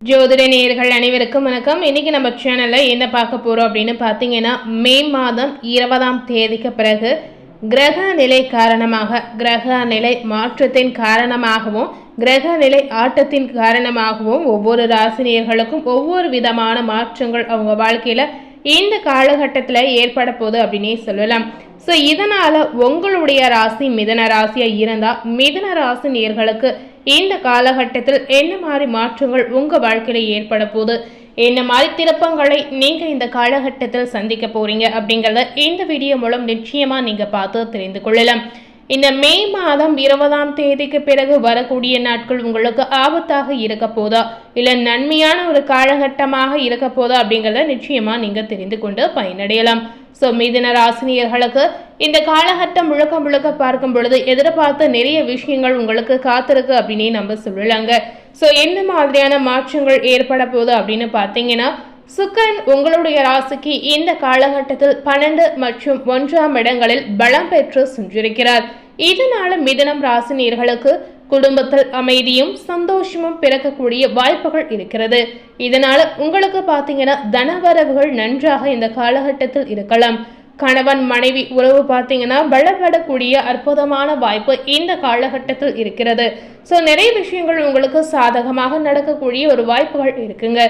ஜோதிட நேயர்கள் அனைவருக்கும் வணக்கம். இன்னைக்கு நம்ம சேனல்ல என்ன பார்க்க போறோம் அப்படின்னு பார்த்தீங்கன்னா, மே மாதம் 20ஆம் தேதிக்கு பிறகு கிரக நிலை காரணமாக, கிரக நிலை மாற்றத்தின் காரணமாகவும், கிரக நிலை ஆட்டத்தின் காரணமாகவும் ஒவ்வொரு ராசினியர்களுக்கும் ஒவ்வொரு விதமான மாற்றங்கள் அவங்க வாழ்க்கையில இந்த காலகட்டத்தில் ஏற்பட போகுது அப்படின்னே சொல்லலாம். ஸோ இதனால உங்களுடைய ராசி மிதன ராசியா இருந்தா மிதன ராசி நேயர்களுக்கு இந்த காலகட்டத்தில் என்ன மாதிரி மாற்றங்கள் உங்க வாழ்க்கையில ஏற்பட போகுது, என்ன மாதிரி திருப்பங்களை நீங்க இந்த காலகட்டத்தில் சந்திக்க போறீங்க அப்படிங்கறத இந்த வீடியோ மூலம் நிச்சயமா நீங்க பார்த்து தெரிந்து கொள்ளலாம். இந்த மே மாதம் 20ஆம் தேதிக்கு பிறகு வரக்கூடிய நாட்கள் உங்களுக்கு ஆபத்தாக இருக்க போதா இல்ல நன்மையான ஒரு காலகட்டமாக இருக்க போதா அப்படிங்கறத நிச்சயமா நீங்க தெரிந்து கொண்டு பயனடையலாம். ஸோ மிதுன ராசினியர்களுக்கு இந்த காலகட்டம் முழுக்க முழுக்க பார்க்கும் பொழுது எதிர்பார்த்த நிறைய விஷயங்கள் உங்களுக்கு காத்திருக்கு அப்படின்னு நம்ம சொல்லலாங்க. ஸோ எந்த மாதிரியான மாற்றங்கள் ஏற்பட போகுது அப்படின்னு பார்த்தீங்கன்னா, சுக்கிரன் உங்களுடைய ராசிக்கு இந்த காலகட்டத்தில் 12 மற்றும் 1ஆம் இடங்களில் பலம் பெற்று சென்றிருக்கிறார். இதனால மிதுனம் ராசினியர்களுக்கு குடும்பத்தில் அமைதியும் சந்தோஷமும் பிறக்கக்கூடிய வாய்ப்புகள் இருக்கிறது. இதனால உங்களுக்கு பார்த்தீங்கன்னா தனவரவுகள் நன்றாக இந்த காலகட்டத்தில் இருக்கலாம். கணவன் மனைவி உறவு பார்த்தீங்கன்னா பலப்படக்கூடிய அற்புதமான வாய்ப்பு இந்த காலகட்டத்தில் இருக்கிறது. ஸோ நிறைய விஷயங்கள் உங்களுக்கு சாதகமாக நடக்கக்கூடிய ஒரு வாய்ப்புகள் இருக்குங்க.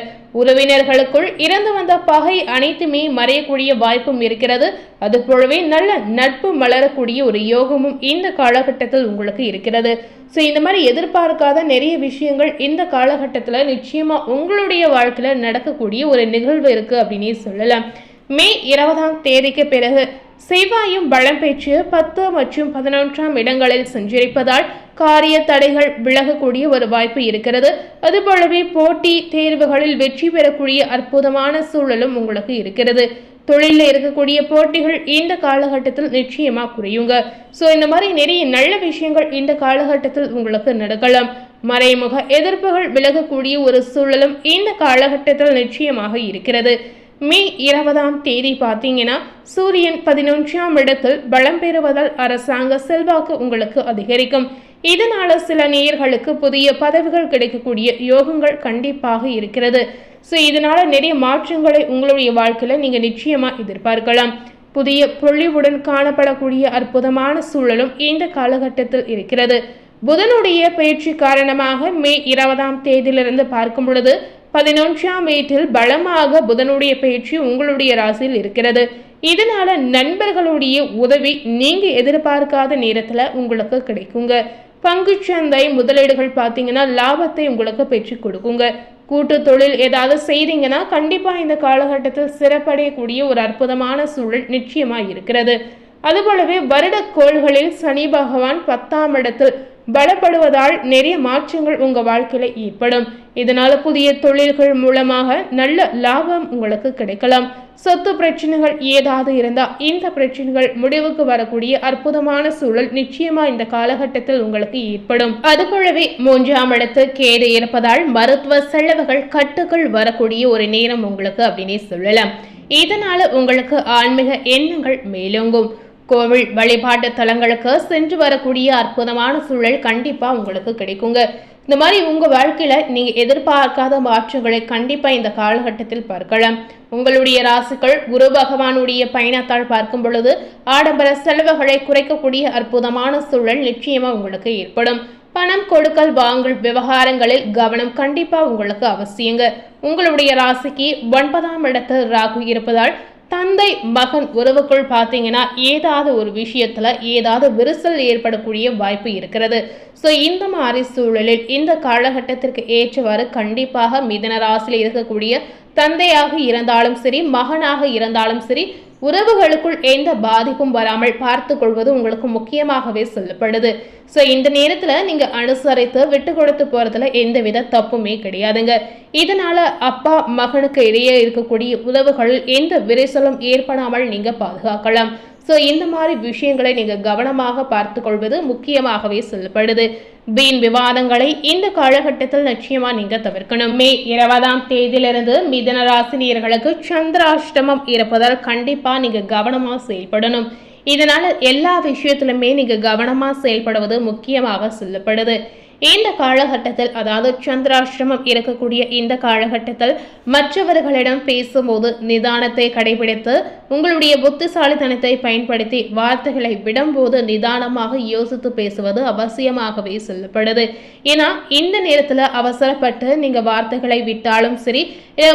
உறவினர்களுக்குள் இறந்து வந்த பகை அனைத்துமே மறையக்கூடிய வாய்ப்பும் இருக்கிறது. அது போலவே நல்ல நட்பு மலரக்கூடிய ஒரு யோகமும் இந்த காலகட்டத்தில் உங்களுக்கு இருக்கிறது. ஸோ இந்த மாதிரி எதிர்பார்க்காத நிறைய விஷயங்கள் இந்த காலகட்டத்தில் நிச்சயமா உங்களுடைய வாழ்க்கையில் நடக்கக்கூடிய ஒரு நிகழ்வு இருக்கு அப்படின்னே சொல்லலாம். மே 20ஆம் தேதிக்கு பிறகு செவ்வாயும் பலம் பெற்று 10 மற்றும் 11ஆம் இடங்களில் சஞ்சரிப்பதால் காரிய தடைகள் விலகக்கூடிய ஒரு வாய்ப்பு இருக்கிறது. அதுபோலவே போட்டி தேர்வுகளில் வெற்றி பெறக்கூடிய அற்புதமான சூழலும் உங்களுக்கு இருக்கிறது. தொழிலில் இருக்கக்கூடிய போட்டிகள் இந்த காலகட்டத்தில் நிச்சயமா குறையுங்க. ஸோ இந்த மாதிரி நிறைய நல்ல விஷயங்கள் இந்த காலகட்டத்தில் உங்களுக்கு நடக்கலாம். மறைமுக எதிர்ப்புகள் விலகக்கூடிய ஒரு சூழலும் இந்த காலகட்டத்தில் நிச்சயமாக இருக்கிறது. மே 20ஆம் தேதி பார்த்தீங்கன்னா சூரியன் 11ஆம் இடத்தில் பலம் பெறுவதால் அரசாங்க செல்வாக்கு உங்களுக்கு அதிகரிக்கும். இதனால சில நேயர்களுக்கு புதிய பதவிகள் கிடைக்கக்கூடிய யோகங்கள் கண்டிப்பாக இருக்கிறது. ஸோ இதனால நிறைய மாற்றங்களை உங்களுடைய வாழ்க்கையில நீங்க நிச்சயமா எதிர்பார்க்கலாம். புதிய பொழிவுடன் காணப்படக்கூடிய அற்புதமான சூழலும் இந்த காலகட்டத்தில் இருக்கிறது. புதனுடைய பயிற்சி காரணமாக மே 20ஆம் தேதியிலிருந்து பார்க்கும் பொழுது 11ஆம் வீட்டில் பலமாக புதனுடைய பயிற்சி உங்களுடைய ராசியில் இருக்கிறது. இதனால நண்பர்களுடைய உதவி நீங்க எதிர்பார்க்காத நேரத்துல உங்களுக்கு கிடைக்குங்க. பங்குச்சந்தை முதலீடுகள் பார்த்தீங்கன்னா லாபத்தை உங்களுக்கு பெற்று கொடுக்குங்க. கூட்டு தொழில் ஏதாவது செய்தீங்கன்னா கண்டிப்பா இந்த காலகட்டத்தில் சிறப்படையக்கூடிய ஒரு அற்புதமான சூழல் நிச்சயமா இருக்கிறது. அதுபோலவே வருட கோள்களில் சனி பகவான் 10ஆம் இடத்தில் பலப்படுவதால் நிறைய மாற்றங்கள் உங்க வாழ்க்கையில ஏற்படும். இதனால புதிய தொழில்கள் மூலமாக நல்ல லாபம் உங்களுக்கு கிடைக்கலாம். சொத்து பிரச்சனைகள் ஏதாவது இருந்தா இந்த பிரச்சனைகள் முடிவுக்கு வரக்கூடிய அற்புதமான சூழல் நிச்சயமா இந்த காலகட்டத்தில் உங்களுக்கு ஏற்படும். அதுபோலவே 3ஆம் இடத்து கேது இருப்பதால் மருத்துவ செலவுகள் கட்டுக்குள் வரக்கூடிய ஒரு நேரம் உங்களுக்கு அப்படின்னே சொல்லலாம். இதனால உங்களுக்கு ஆன்மீக எண்ணங்கள் மேலோங்கும். கோவில் வழிபாட்டு தலங்களுக்கு சென்று வரக்கூடிய அற்புதமான சூழல் கண்டிப்பா உங்களுக்கு கிடைக்குங்க. இந்த மாதிரி உங்க வாழ்க்கையில நீங்க எதிர்பார்க்காத மாற்றங்களை கண்டிப்பா இந்த காலகட்டத்தில் பார்க்கலாம். உங்களுடைய ராசிகள் குரு பகவானுடைய பயணத்தால் பார்க்கும் பொழுது ஆடம்பர செலவுகளை குறைக்கக்கூடிய அற்புதமான சூழல் நிச்சயமா உங்களுக்கு ஏற்படும். பணம் கொடுக்கல் வாங்கல் விவகாரங்களில் கவனம் கண்டிப்பா உங்களுக்கு அவசியங்க. உங்களுடைய ராசிக்கு 9ஆம் இடத்தில் ராகு இருப்பதால் தந்தை மகன் உறவுக்குள் பார்த்தீங்கன்னா ஏதாவது ஒரு விஷயத்துல ஏதாவது விரிசல் ஏற்படக்கூடிய வாய்ப்பு இருக்கிறது. ஸோ இந்த மாதிரி சூழலில் இந்த காலகட்டத்திற்கு ஏற்றவாறு கண்டிப்பாக மிதுன ராசியில் இருக்கக்கூடிய தந்தையாக இருந்தாலும் சரி மகனாக இருந்தாலும் சரி உறவுகளுக்குள் எந்த பாதிப்பும் வராமல் பார்த்து கொள்வது உங்களுக்கு முக்கியமாகவே சொல்லப்படுது. ஸோ இந்த நேரத்தில் நீங்க அனுசரித்து விட்டு கொடுத்து போறதுல எந்தவித தப்புமே கிடையாதுங்க. இதனால அப்பா மகனுக்கு இடையே இருக்கக்கூடிய உறவுகளில் எந்த விரிசலும் ஏற்படாமல் நீங்க பாதுகாக்கலாம். ஸோ இந்த மாதிரி விஷயங்களை நீங்க கவனமாக பார்த்து கொள்வது முக்கியமாகவே சொல்லப்படுது. வீண் விவாதங்களை இந்த காலகட்டத்தில் நிச்சயமா நீங்க தவிர்க்கணும். மே 20ஆம் தேதியிலிருந்து மிதுன ராசினியர்களுக்கு சந்திராஷ்டமம் இருப்பதால் கண்டிப்பா நீங்க கவனமா செயல்படணும். இதனால எல்லா விஷயத்திலுமே நீங்க கவனமா செயல்படுவது முக்கியமாக சொல்லப்படுது. இந்த காலகட்டத்தில், அதாவது சந்திராஷ்டிரமம் இருக்கக்கூடிய இந்த காலகட்டத்தில் மற்றவர்களிடம் பேசும்போது நிதானத்தை கடைபிடித்து உங்களுடைய புத்திசாலித்தனத்தை பயன்படுத்தி வார்த்தைகளை விடும்போது நிதானமாக யோசித்து பேசுவது அவசியமாகவே சொல்லப்படுது. ஏன்னா இந்த நேரத்தில் அவசரப்பட்டு நீங்க வார்த்தைகளை விட்டாலும் சரி,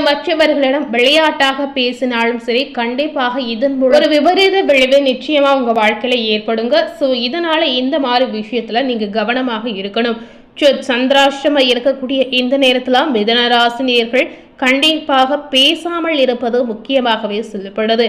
மற்றவர்களிடம் விளையாட்டாக பேசினாலும் சரி, கண்டிப்பாக இதன் மூலம் ஒரு விபரீத விளைவு நிச்சயமா உங்க வாழ்க்கையில ஏற்படுங்க. ஸோ இதனால இந்த மாதிரி விஷயத்துல நீங்க கவனமாக இருக்கணும். சந்திராஷ்டிரம இருக்கக்கூடிய இந்த நேரத்துல மிதுன ராசினியர்கள் கண்டிப்பாக பேசாமல் இருப்பது முக்கியமாகவே சொல்லப்படுது.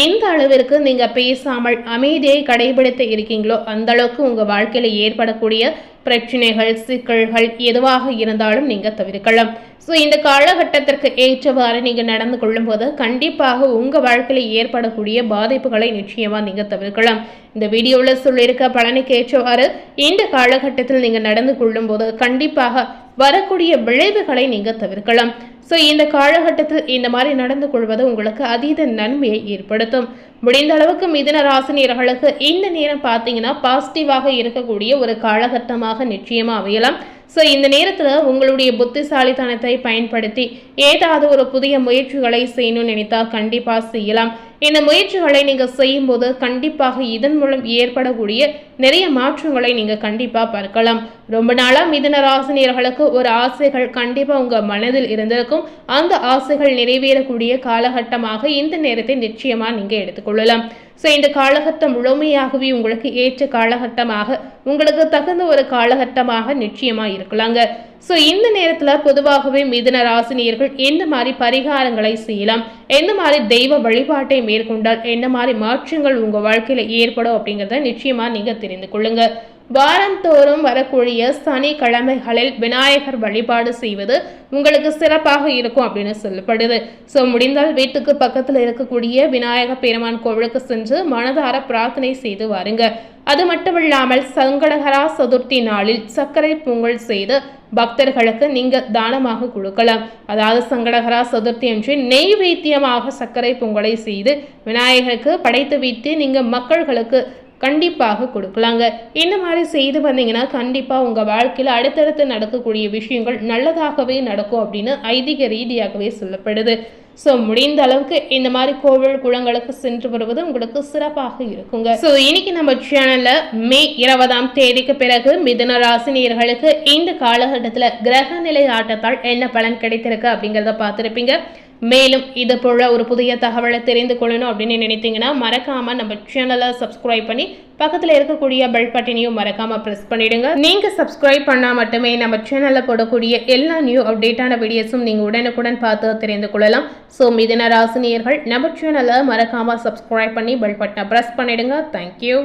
எந்த அளவிற்கு நீங்க பேசாமல் அமைதியை கடைபிடித்து இருக்கீங்களோ அந்த அளவுக்கு உங்க வாழ்க்கையில ஏற்படக்கூடிய பிரச்சனைகள், சிக்கல்கள் எதுவாக இருந்தாலும் நீங்க தவிர்க்கலாம். ஸோ இந்த காலகட்டத்திற்கு ஏற்றவாறு நீங்க நடந்து கொள்ளும் போது கண்டிப்பாக உங்க வாழ்க்கையில ஏற்படக்கூடிய பாதிப்புகளை நிச்சயமா நீங்க தவிர்க்கலாம். இந்த வீடியோவில் சொல்லியிருக்க பலனுக்கு ஏற்றவாறு இந்த காலகட்டத்தில் நீங்க நடந்து கொள்ளும் போது கண்டிப்பாக வரக்கூடிய விளைவுகளை நீங்க தவிர்க்கலாம். ஸோ இந்த காலகட்டத்தில் இந்த மாதிரி நடந்து கொள்வது உங்களுக்கு அதீத நன்மையை ஏற்படுத்தும். முடிந்த அளவுக்கு மிதுன ராசினியர்களுக்கு இந்த நேரம் பார்த்தீங்கன்னா பாசிட்டிவாக இருக்கக்கூடிய ஒரு காலகட்டமாக நிச்சயமா அமையலாம். ஸோ இந்த நேரத்தில் உங்களுடைய புத்திசாலித்தனத்தை பயன்படுத்தி ஏதாவது ஒரு புதிய முயற்சிகளை செய்யணும்னு நினைத்தா கண்டிப்பாக செய்யலாம். இந்த முயற்சிகளை நீங்கள் செய்யும்போது கண்டிப்பாக இதன் மூலம் ஏற்படக்கூடிய நிறைய மாற்றங்களை நீங்கள் கண்டிப்பாக பார்க்கலாம். ரொம்ப நாளாக மிதுன ராசினியர்களுக்கு ஒரு ஆசைகள் கண்டிப்பாக உங்கள் மனதில் இருந்திருக்கும். அந்த ஆசைகள் நிறைவேறக்கூடிய காலகட்டமாக இந்த நேரத்தை நிச்சயமாக நீங்கள் எடுத்துக்கொள்ளலாம். ஸோ இந்த காலகட்டம் முழுமையாகவே உங்களுக்கு ஏற்ற காலகட்டமாக, உங்களுக்கு தகுந்த ஒரு காலகட்டமாக நிச்சயமாக இருக்கலாங்க. ஸோ இந்த நேரத்தில் பொதுவாகவே மிதுன ராசினியர்கள் எந்த மாதிரி பரிகாரங்களை செய்யலாம், எந்த மாதிரி தெய்வ வழிபாட்டை மேற்கொண்டால் என்ன மாதிரி மாற்றங்கள் உங்கள் வாழ்க்கையில் ஏற்படும் அப்படிங்கிறத நிச்சயமாக நீங்கள் தெரிந்து கொள்ளுங்க. வாரந்தோறும் வரக்கூடிய சனிக்கிழமைகளில் விநாயகர் வழிபாடு செய்வது உங்களுக்கு சிறப்பாக இருக்கும் அப்படின்னு சொல்லப்படுது. ஸோ முடிந்தால் வீட்டுக்கு பக்கத்தில் இருக்கக்கூடிய விநாயகர் பெருமான் கோவிலுக்கு சென்று மனதார பிரார்த்தனை செய்து வாருங்க. அது மட்டுமில்லாமல் சங்கடகரா சதுர்த்தி நாளில் சர்க்கரை பொங்கல் செய்து பக்தர்களுக்கு நீங்க தானமாக கொடுக்கலாம். அதாவது சங்கடகரா சதுர்த்தி அன்று நெய்வேத்தியமாக சர்க்கரை பொங்கலை செய்து விநாயகருக்கு படைத்து வைத்து நீங்க மக்களுக்கு கண்டிப்பாக கொடுக்கலாங்க. இந்த மாதிரி செய்து வந்தீங்கன்னா கண்டிப்பாக உங்கள் வாழ்க்கையில் அடுத்தடுத்து நடக்கக்கூடிய விஷயங்கள் நல்லதாகவே நடக்கும் அப்படின்னு ஐதீக ரீதியாகவே சொல்லப்படுது. ஸோ முடிந்த அளவுக்கு இந்த மாதிரி கோவில் குளங்களுக்கு சென்று வருவது உங்களுக்கு சிறப்பாக இருக்குங்க. ஸோ இன்னைக்கு நம்ம சேனல்ல மே 20ஆம் தேதிக்கு பிறகு மிதுன ராசினியர்களுக்கு இந்த காலகட்டத்தில் கிரக நிலை ஆட்டத்தால் என்ன பலன் கிடைத்திருக்கு அப்படிங்கிறத பார்த்துருப்பீங்க. மேலும் இது போல ஒரு புதிய தகவலை தெரிந்து கொள்ளணும் அப்படின்னு நினைத்தீங்கன்னா மறக்காம நம்ம சேனலை சப்ஸ்கிரைப் பண்ணி பக்கத்தில் இருக்கக்கூடிய பெல் பட்டனையும் மறக்காம பிரஸ் பண்ணிடுங்க. நீங்க சப்ஸ்கிரைப் பண்ணா மட்டுமே நம்ம சேனல்ல போடக்கூடிய எல்லா நியூ அப்டேட்டான வீடியோஸும் நீங்க உடனுக்குடன் பார்த்து தெரிந்து கொள்ளலாம். ஸோ மிதுன ராசினியர்கள் நம்ம சேனலை மறக்காம சப்ஸ்கிரைப் பண்ணி பெல் பட்டனை பிரஸ் பண்ணிடுங்க. தேங்க்யூ.